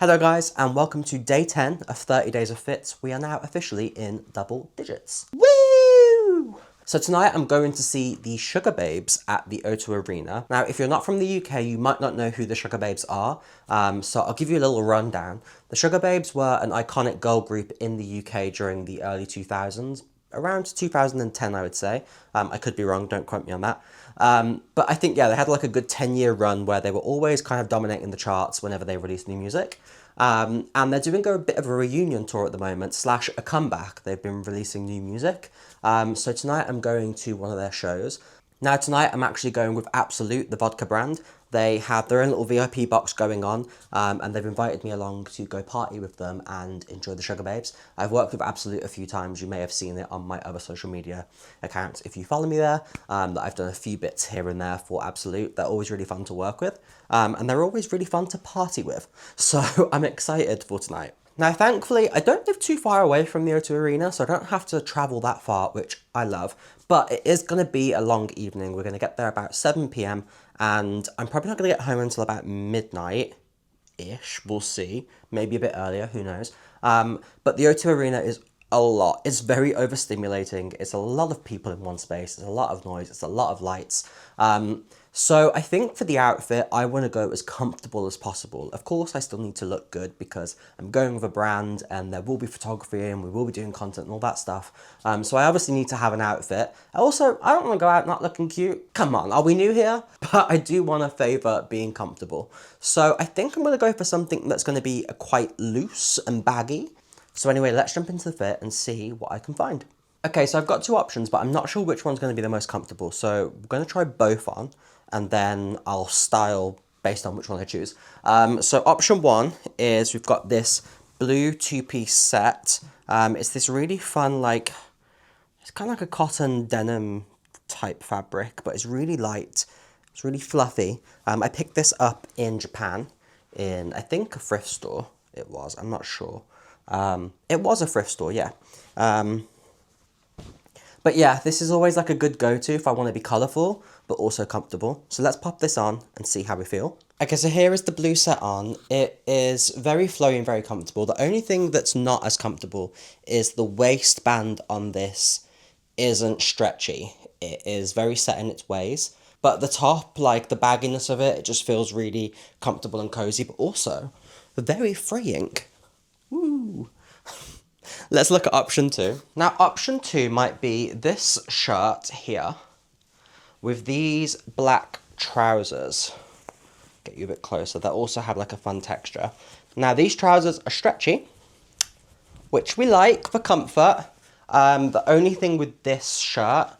Hello guys, and welcome to day 10 of 30 Days of Fits. We are now officially in double digits. Woo! So tonight I'm going to see the Sugababes at the O2 Arena. Now, if you're not from the UK, you might not know who the Sugababes are, so I'll give you a little rundown. The Sugababes were an iconic girl group in the UK during the early 2000s, around 2010 I would say. I could be wrong, don't quote me on that. But I think, yeah, they had like a good 10-year run where they were always kind of dominating the charts whenever they released new music. And they're doing a bit of a reunion tour at the moment, slash a comeback. They've been releasing new music. So tonight I'm going to one of their shows. Now tonight I'm actually going with Absolute, the vodka brand. They have their own little VIP box going on, and they've invited me along to go party with them and enjoy the Sugababes. I've worked with Absolute a few times. You may have seen it on my other social media accounts if you follow me there. That I've done a few bits here and there for Absolute. They're always really fun to work with, and they're always really fun to party with. So I'm excited for tonight. Now, thankfully, I don't live too far away from the O2 Arena, so I don't have to travel that far, which I love. But it is going to be a long evening. We're going to get there about 7 p.m, and I'm probably not going to get home until about midnight-ish. We'll see. Maybe a bit earlier, who knows. But the O2 Arena is a lot. It's very overstimulating. It's a lot of people in one space. It's a lot of noise. It's a lot of lights. So I think for the outfit, I want to go as comfortable as possible. Of course, I still need to look good because I'm going with a brand and there will be photography and we will be doing content and all that stuff. So I obviously need to have an outfit. Also, I don't want to go out not looking cute. Come on, are we new here? But I do want to favour being comfortable. So I think I'm going to go for something that's going to be quite loose and baggy. So anyway, let's jump into the fit and see what I can find. Okay, so I've got two options, but I'm not sure which one's going to be the most comfortable. So we're going to try both on, and then I'll style based on which one I choose. So option one is we've got this blue two-piece set. It's this really fun, like, it's kind of like a cotton denim type fabric, but it's really light. It's really fluffy. I picked this up in Japan in, I think, a thrift store. It was, I'm not sure. It was a thrift store, yeah. But yeah, this is always like a good go-to if I want to be colourful, but also comfortable. So let's pop this on and see how we feel. Okay, so here is the blue set on. It is very flowy and very comfortable. The only thing that's not as comfortable is the waistband on this isn't stretchy. It is very set in its ways. But the top, like the bagginess of it, it just feels really comfortable and cozy, but also very freeing. Woo! Let's look at option two. Now, option two might be this shirt here with these black trousers. Get you a bit closer. They also have like a fun texture. Now, these trousers are stretchy, which we like for comfort. The only thing with this shirt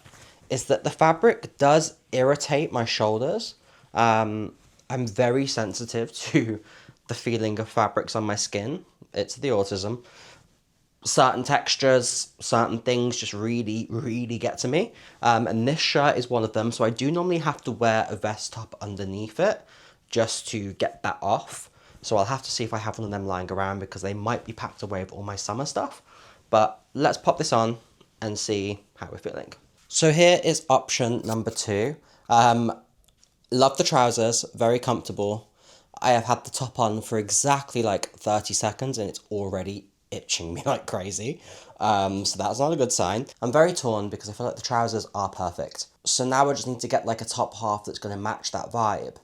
is that the fabric does irritate my shoulders. I'm very sensitive to the feeling of fabrics on my skin. It's the autism. Certain textures, certain things just really, really get to me. And this shirt is one of them. So I do normally have to wear a vest top underneath it just to get that off. So I'll have to see if I have one of them lying around because they might be packed away with all my summer stuff. But let's pop this on and see how we're feeling. So here is option number two. Love the trousers, very comfortable. I have had the top on for exactly like 30 seconds and it's already itching me like crazy. So that's not a good sign. I'm very torn because I feel like the trousers are perfect. So now I just need to get like a top half that's going to match that vibe.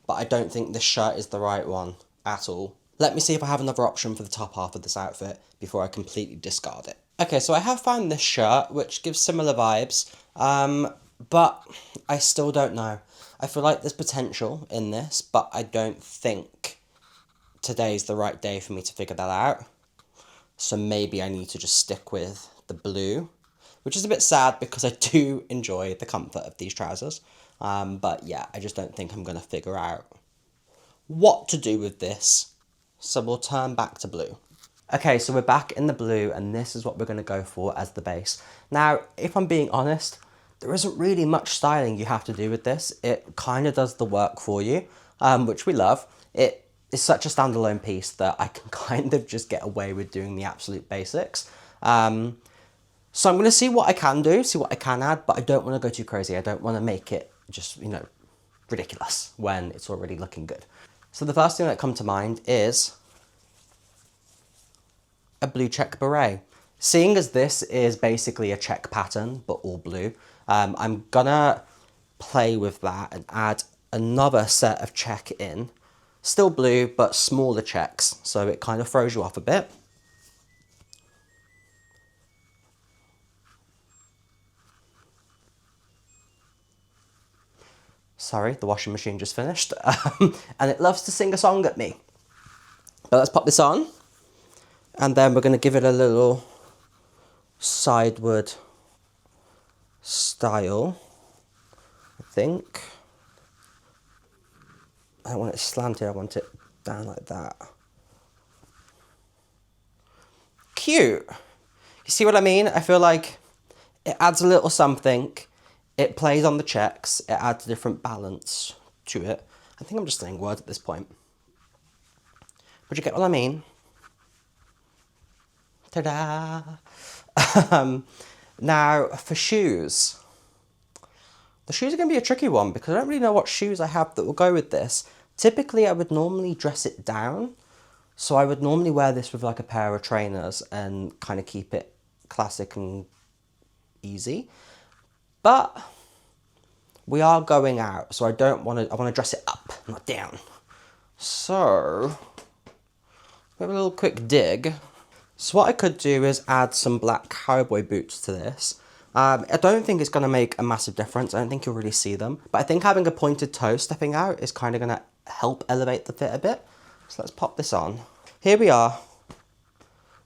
But I don't think this shirt is the right one at all. Let me see if I have another option for the top half of this outfit before I completely discard it. Okay, so I have found this shirt, which gives similar vibes, but I still don't know. I feel like there's potential in this, but I don't think today's the right day for me to figure that out. So maybe I need to just stick with the blue, which is a bit sad because I do enjoy the comfort of these trousers. But yeah, I just don't think I'm going to figure out what to do with this. So we'll turn back to blue. Okay, so we're back in the blue and this is what we're going to go for as the base. Now, if I'm being honest, there isn't really much styling you have to do with this. It kind of does the work for you, which we love. It is such a standalone piece that I can kind of just get away with doing the absolute basics. So I'm going to see what I can do, see what I can add, but I don't want to go too crazy. I don't want to make it just, you know, ridiculous when it's already looking good. So the first thing that comes to mind is a blue check beret. Seeing as this is basically a check pattern, but all blue, I'm gonna play with that and add another set of check in. Still blue, but smaller checks, so it kind of throws you off a bit. Sorry, the washing machine just finished. And it loves to sing a song at me. But let's pop this on. And then we're going to give it a little sideward style, I think. I don't want it slanted, I want it down like that. Cute. You see what I mean? I feel like it adds a little something. It plays on the checks. It adds a different balance to it. I think I'm just saying words at this point. But you get what I mean? Ta-da! Now, for shoes. The shoes are going to be a tricky one because I don't really know what shoes I have that will go with this. Typically, I would normally dress it down. So I would normally wear this with like a pair of trainers and kind of keep it classic and easy. But we are going out, so I want to dress it up, not down. So, we have a little quick dig. So what I could do is add some black cowboy boots to this. I don't think it's going to make a massive difference. I don't think you'll really see them. But I think having a pointed toe stepping out is kind of going to help elevate the fit a bit. So let's pop this on. Here we are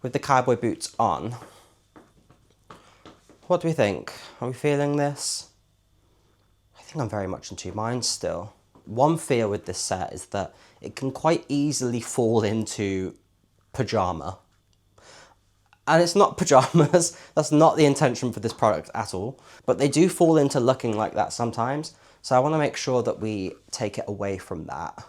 with the cowboy boots on. What do we think? Are we feeling this? I think I'm very much in two minds still. One fear with this set is that it can quite easily fall into pajama. And it's not pajamas, that's not the intention for this product at all. But they do fall into looking like that sometimes. So I want to make sure that we take it away from that.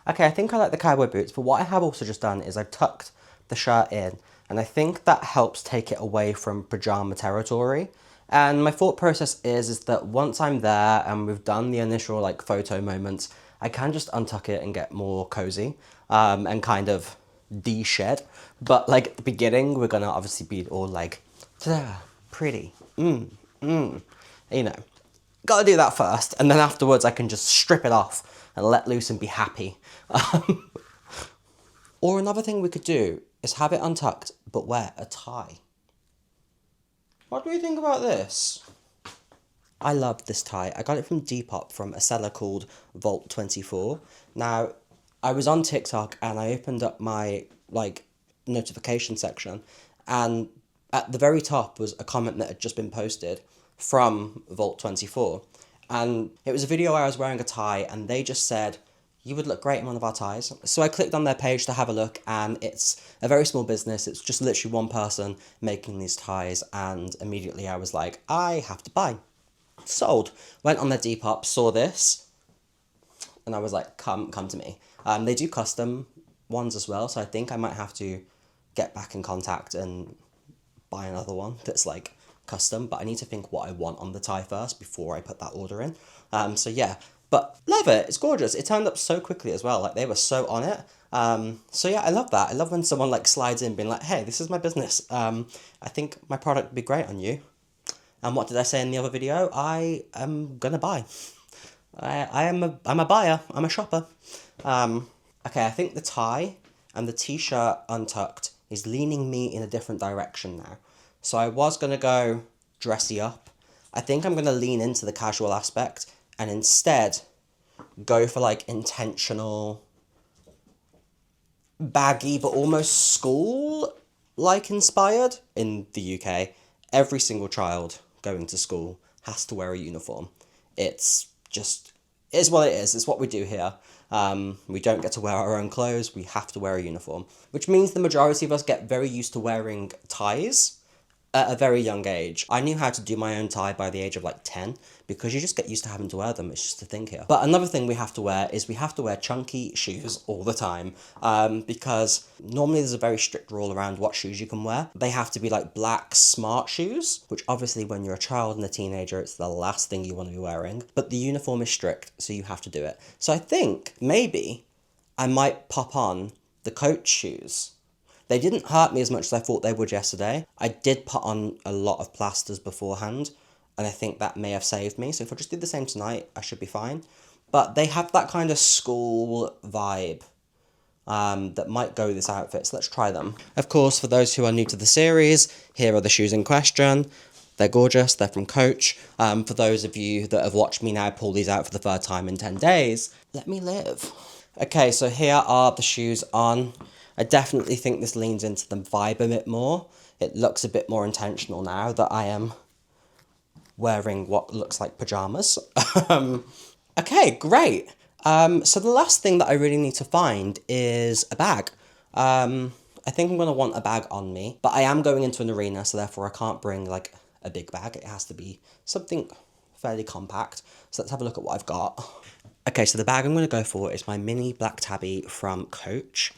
Okay, I think I like the cowboy boots, but what I have also just done is I've tucked the shirt in. And I think that helps take it away from pajama territory. And my thought process is that once I'm there and we've done the initial like photo moments, I can just untuck it and get more cozy and kind of de-shed. But like at the beginning, we're gonna obviously be all like, ta-da, pretty, you know. Gotta do that first, and then afterwards I can just strip it off and let loose and be happy. Or another thing we could do is have it untucked, but wear a tie. What do you think about this? I love this tie. I got it from Depop from a seller called Vault24. Now, I was on TikTok and I opened up my like notification section, and at the very top was a comment that had just been posted from Vault24, and it was a video where I was wearing a tie and they just said, you would look great in one of our ties. So I clicked on their page to have a look, and it's a very small business. It's just literally one person making these ties, and immediately I was like, I have to buy. Sold. Went on their Depop, saw this, and I was like, come to me. They do custom ones as well, so I think I might have to get back in contact and buy another one that's like custom, but I need to think what I want on the tie first before I put that order in. So yeah, but love it. It's gorgeous. It turned up so quickly as well. Like they were so on it. So yeah, I love that. I love when someone like slides in being like, hey, this is my business. I think my product would be great on you. And what did I say in the other video? I am gonna buy. I'm a buyer. I'm a shopper. Okay, I think the tie and the t-shirt untucked is leaning me in a different direction now. So I was gonna go dressy up. I think I'm gonna lean into the casual aspect and instead go for like intentional, baggy, but almost school-like inspired. In the UK, every single child going to school has to wear a uniform. It's what it is. It's what we do here. We don't get to wear our own clothes. We have to wear a uniform, which means the majority of us get very used to wearing ties at a very young age. I knew how to do my own tie by the age of like 10 because you just get used to having to wear them. It's just a thing here. But another thing we have to wear is we have to wear chunky shoes all the time because normally there's a very strict rule around what shoes you can wear. They have to be like black smart shoes, which obviously when you're a child and a teenager, it's the last thing you want to be wearing. But the uniform is strict, so you have to do it. So I think maybe I might pop on the coach shoes. They didn't hurt me as much as I thought they would yesterday. I did put on a lot of plasters beforehand, and I think that may have saved me. So if I just did the same tonight, I should be fine. But they have that kind of school vibe that might go with this outfit, so let's try them. Of course, for those who are new to the series, here are the shoes in question. They're gorgeous, they're from Coach. For those of you that have watched me now pull these out for the third time in 10 days, let me live. Okay, so here are the shoes on. I definitely think this leans into the vibe a bit more. It looks a bit more intentional now that I am wearing what looks like pyjamas. Okay, great. So the last thing that I really need to find is a bag. I think I'm going to want a bag on me, but I am going into an arena, so therefore I can't bring like a big bag. It has to be something fairly compact. So let's have a look at what I've got. Okay, so the bag I'm going to go for is my mini black tabby from Coach.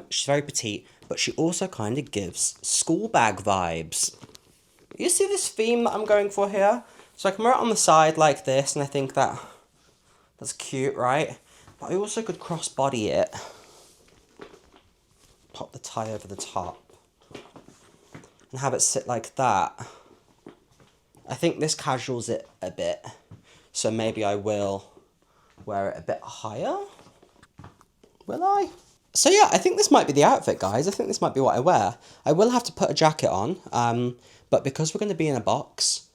She's very petite, but she also kind of gives school bag vibes. You see this theme that I'm going for here? So I can wear it on the side like this, and I think that's cute, right? But I also could cross-body it. Pop the tie over the top. And have it sit like that. I think this casuals it a bit. So maybe I will wear it a bit higher. Will I? So yeah, I think this might be the outfit, guys. I think this might be what I wear. I will have to put a jacket on, but because we're going to be in a box,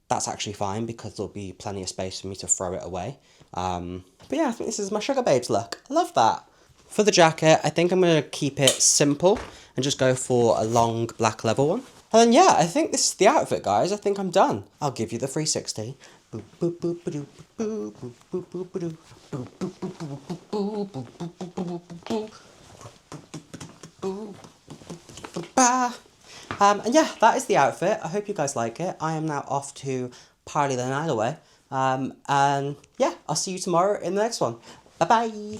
that's actually fine because there'll be plenty of space for me to throw it away. But yeah, I think this is my Sugababes look. I love that. For the jacket, I think I'm going to keep it simple and just go for a long black leather one. And then yeah, I think this is the outfit, guys. I think I'm done. I'll give you the 360. And yeah, that is the outfit. I hope you guys like it. I am now off to party the night away. And yeah, I'll see you tomorrow in the next one. Bye bye.